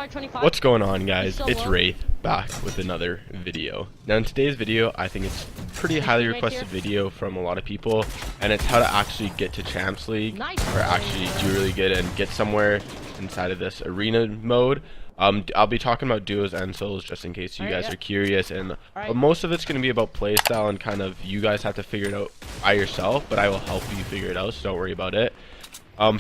What's going on, guys? It's Wraith back with another video. Now in today's video, I think it's a pretty highly requested video from a lot of people, and it's how to actually get to Champs League, or actually do really good and get somewhere inside of this arena mode. I'll be talking about duos and solos just in case you guys are curious, and most of it's going to be about playstyle and kind of you guys have to figure it out by yourself, but I will help you figure it out, so don't worry about it.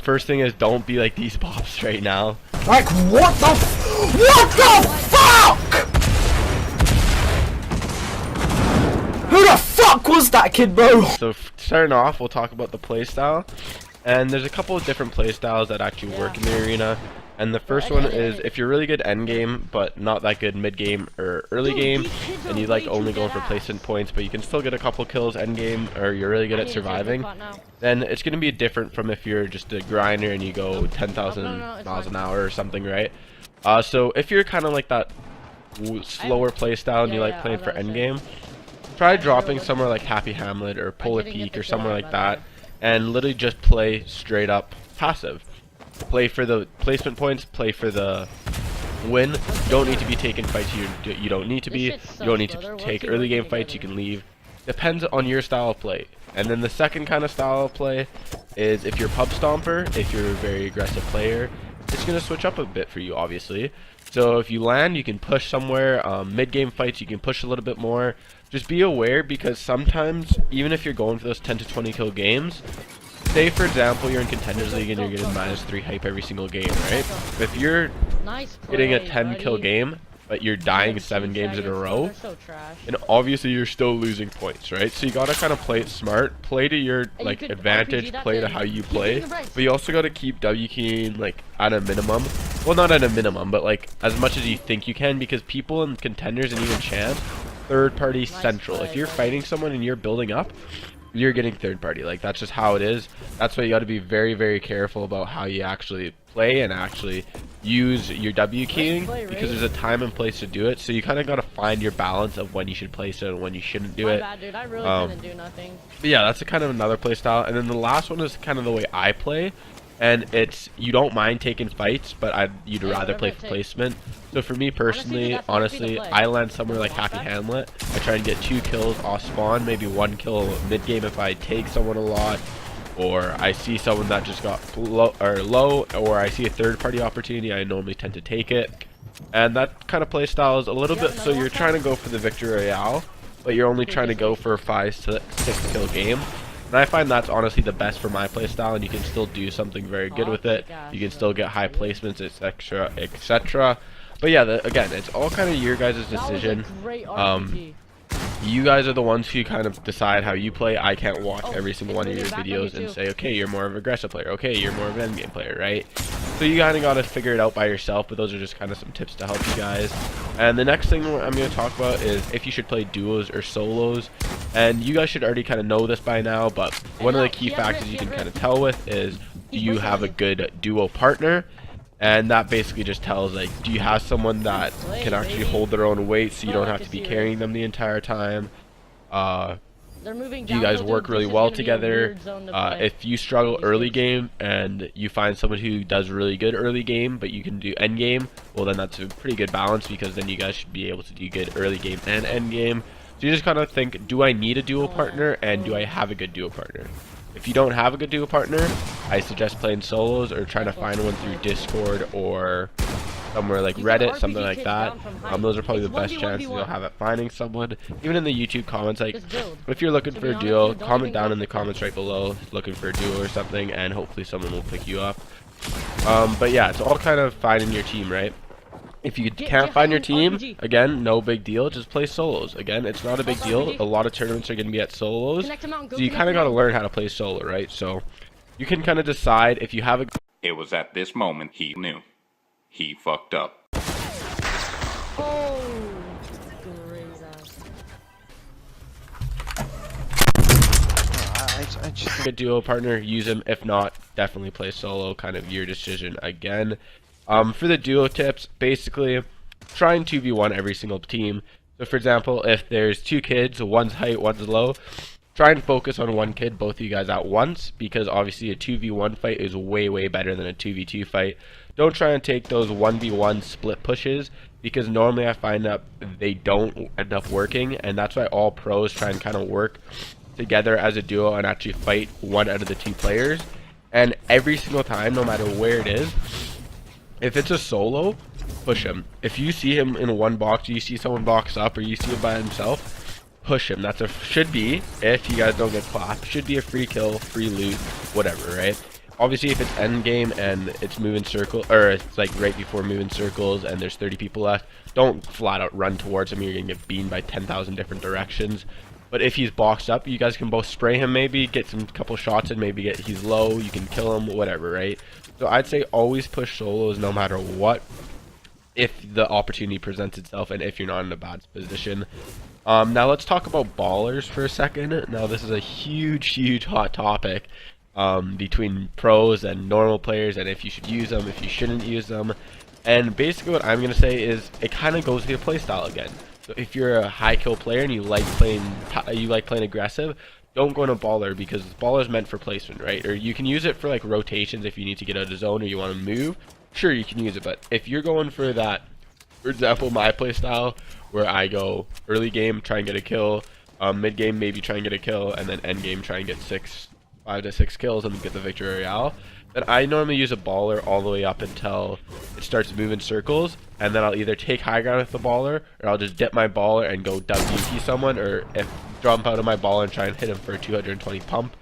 First thing is, don't be like these pops right now. Like, what the fuck? Who the fuck was that kid, bro? So starting off, we'll talk about the playstyle, and there's a couple of different playstyles that actually work in the arena. And the first one is if you're really good end game but not that good mid game or early game, and you like only going for placement points but you can still get a couple kills end game, or you're really good at surviving, then it's going to be different from if you're just a grinder and you go 10,000 miles an hour or something, right? So if you're kind of like that slower playstyle and you like playing for end game, try dropping somewhere like Happy Hamlet or Polar Peak or somewhere like that, and literally just play straight up passive. Play for the placement points, play for the win. You don't need to be taking fights you don't need to be. You don't need to take early game fights, you can leave. Depends on your style of play. And then the second kind of style of play is if you're pub stomper, if you're a very aggressive player, it's going to switch up a bit for you, obviously. So if you land, you can push somewhere. Mid game fights, you can push a little bit more. Just be aware, because sometimes, even if you're going for those 10 to 20 kill games, say for example you're in Contenders League and you're getting -3 hype every single game, right? If you're getting a 10 kill game but you're dying 7 games in a row, and obviously you're still losing points, right? So you gotta kind of play it smart, play to your like advantage, play to how you play, but you also gotta keep W keying like at a minimum. Well, not at a minimum, but like as much as you think you can, because people in Contenders and even Champs, third party central. If you're fighting someone and you're building up, you're getting third party. Like, that's just how it is. That's why you got to be very, very careful about how you actually play and actually use your W keying, because there's a time and place to do it. So you kind of got to find your balance of when you should place it and when you shouldn't do it. Bad, dude. I really didn't do nothing. But yeah, that's a kind of another play style. And then the last one is kind of the way I play, and it's you don't mind taking fights, but you'd rather play for placement. So for me personally, honestly, I land somewhere like Happy Hamlet. I try and get 2 kills off spawn, maybe 1 kill mid game if I take someone a lot, or I see someone that just got low, or I see a third party opportunity, I normally tend to take it. And that kind of play style is a little bit, so you're trying to go for the victory royale, but you're only trying to go for a 5 to 6 kill game. And I find that's honestly the best for my playstyle, and you can still do something very good with it. You can still get high placements, etc., etc. But yeah, again, it's all kind of your guys' decision. You guys are the ones who kind of decide how you play. I can't watch every single one of your videos and say, okay, you're more of an aggressive player, okay, you're more of an endgame player, right? So you kind of got to figure it out by yourself, but those are just kind of some tips to help you guys. And the next thing I'm going to talk about is if you should play duos or solos. And you guys should already kind of know this by now, but one of the key factors you can kind of tell with is, do you have a good duo partner? And that basically just tells, like, do you have someone that can actually hold their own weight so you don't have to be carrying them the entire time? Do you guys work really well together? If you struggle early game and you find someone who does really good early game but you can do end game, well then that's a pretty good balance, because then you guys should be able to do good early game and end game. So you just kind of think, do I need a duo partner, and do I have a good duo partner? If you don't have a good duo partner, I suggest playing solos or trying to find one through Discord or somewhere like Reddit, something like that. Those are probably the best chances you'll have at finding someone. Even in the YouTube comments, like, if you're looking for a duo, comment down in the comments right below, looking for a duo or something, and hopefully someone will pick you up. But yeah, it's all kind of finding your team, right? If you can't find your team, again, no big deal, just play solos. Again, it's not a big deal. A lot of tournaments are going to be at solos, so you kind of got to learn how to play solo, right? So you can kind of decide if you have a... It was at this moment he knew. He fucked up. Oh, a duo partner, use him. If not, definitely play solo, kind of your decision again. For the duo tips, basically try and 2v1 every single team. So for example, if there's 2 kids, one's height, one's low, try and focus on one kid, both of you guys at once, because obviously a 2v1 fight is way better than a 2v2 fight. Don't try and take those 1v1 split pushes, because normally I find that they don't end up working, and that's why all pros try and kind of work together as a duo and actually fight one out of the two players. And every single time, no matter where it is, if it's a solo, push him. If you see him in one box, you see someone box up, or you see him by himself, push him. That's should be, if you guys don't get clapped, should be a free kill, free loot, whatever, right? Obviously, if it's end game and it's moving circle, or it's like right before moving circles and there's 30 people left, don't flat out run towards him. You're gonna get beamed by 10,000 different directions. But if he's boxed up, you guys can both spray him, maybe get some couple shots in, maybe he's low, you can kill him, whatever, right? So I'd say always push solos no matter what, if the opportunity presents itself and if you're not in a bad position. Now let's talk about ballers for a second. Now this is a huge hot topic between pros and normal players, and if you should use them, if you shouldn't use them. And basically what I'm gonna say is it kind of goes with your playstyle again. So if you're a high kill player and you like playing aggressive, don't go in a baller, because baller is meant for placement, right? Or you can use it for like rotations if you need to get out of zone or you want to move. Sure, you can use it, but if you're going for that, for example, my playstyle where I go early game try and get a kill, mid game maybe try and get a kill, and then end game try and get 5 to 6 kills and get the victory royale, then I normally use a baller all the way up until it starts moving circles, and then I'll either take high ground with the baller, or I'll just dip my baller and go WP someone, or if jump out of my baller and try and hit him for a 220 pump.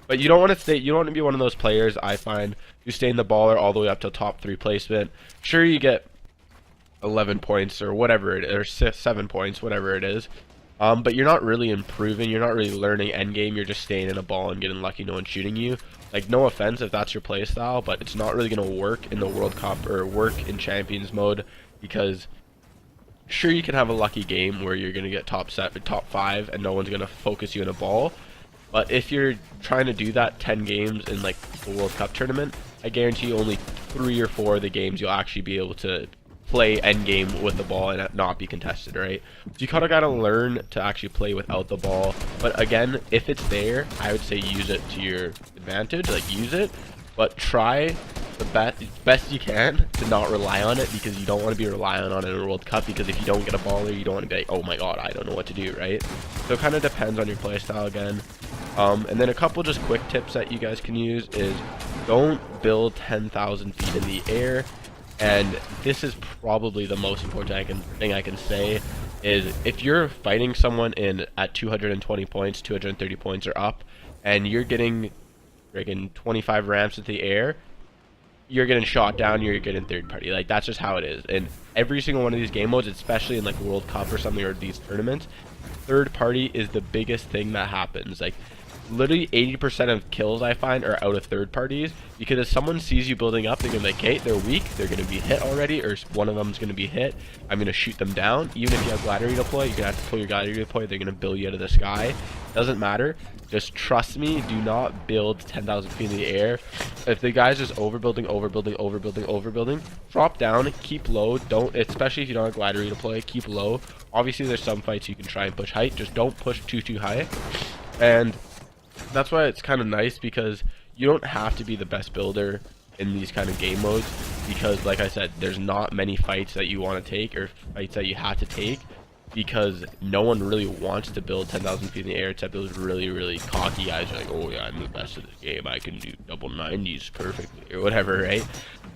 But you don't want to be one of those players, I find, who stay in the baller all the way up to top 3 placement. Sure, you get 11 points or whatever it is, or 7 points, whatever it is. But you're not really improving, you're not really learning endgame, you're just staying in a ball and getting lucky no one's shooting you. Like, no offense if that's your playstyle, but it's not really going to work in the World Cup or work in Champions mode, because sure, you can have a lucky game where you're going to get top 5 and no one's going to focus you in a ball. But if you're trying to do that 10 games in like the World Cup tournament, I guarantee you only 3 or 4 of the games you'll actually be able to play endgame with the ball and not be contested, right? So you kind of got to learn to actually play without the ball. But again, if it's there, I would say use it to your advantage, like use it, but try the best you can to not rely on it, because you don't want to be relying on it in a World Cup, because if you don't get a baller, you don't want to be like, oh my god, I don't know what to do, right? So it kind of depends on your playstyle again. And then a couple just quick tips that you guys can use is don't build 10,000 feet in the air. And this is probably the most important thing I can say, is if you're fighting someone at 220 points, 230 points or up, and you're getting friggin' 25 ramps in the air, you're getting shot down, you're getting third party. Like, that's just how it is. And every single one of these game modes, especially in like World Cup or something, or these tournaments, third party is the biggest thing that happens. Like, literally 80% of kills I find are out of third parties, because if someone sees you building up, they're gonna be like, hey, they're weak, they're gonna be hit already, or one of them's gonna be hit, I'm gonna shoot them down. Even if you have glider redeploy, you're gonna have to pull your glider redeploy, they're gonna build you out of the sky. Doesn't matter, just trust me, do not build 10,000 feet in the air. If the guy's just overbuilding, drop down, keep low, don't, especially if you don't have glider redeploy, keep low. Obviously there's some fights you can try and push height, just don't push too high. And that's why it's kind of nice, because you don't have to be the best builder in these kind of game modes, because like I said, there's not many fights that you want to take, or fights that you have to take, because no one really wants to build 10,000 feet in the air except those really cocky guys who are like, oh yeah, I'm the best of this game, I can do double 90s perfectly or whatever, right?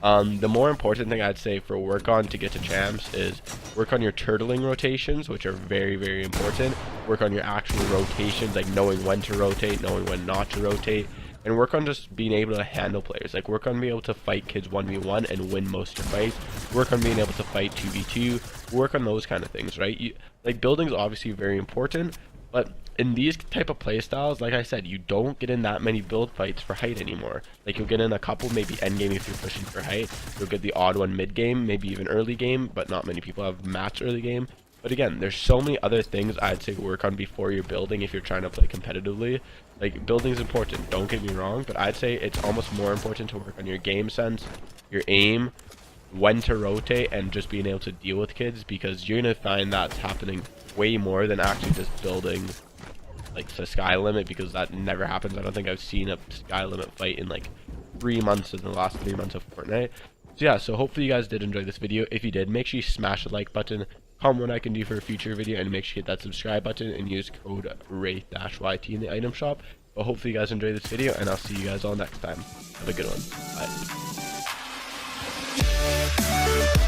The more important thing I'd say for work on to get to champs is work on your turtling rotations, which are very important. Work on your actual rotations, like knowing when to rotate, knowing when not to rotate, and work on just being able to handle players. Like, work on being able to fight kids 1v1 and win most of your fights. Work on being able to fight 2v2. Work on those kind of things, right? Like, building's obviously very important, but in these type of play styles, like I said, you don't get in that many build fights for height anymore. Like, you'll get in a couple, maybe end game if you're pushing for height. You'll get the odd one mid game, maybe even early game, but not many people have match early game. But again, there's so many other things I'd say work on before you're building if you're trying to play competitively. Like, building is important, don't get me wrong, but I'd say it's almost more important to work on your game sense, your aim, when to rotate, and just being able to deal with kids, because you're going to find that's happening way more than actually just building like the sky limit, because that never happens. I don't think I've seen a sky limit fight in like 3 months in the last 3 months of Fortnite. So yeah, so hopefully you guys did enjoy this video. If you did, make sure you smash the like button, comment what I can do for a future video, and make sure you hit that subscribe button and use code Wraith-YT in the item shop. But hopefully you guys enjoyed this video, and I'll see you guys all next time. Have a good one. Bye.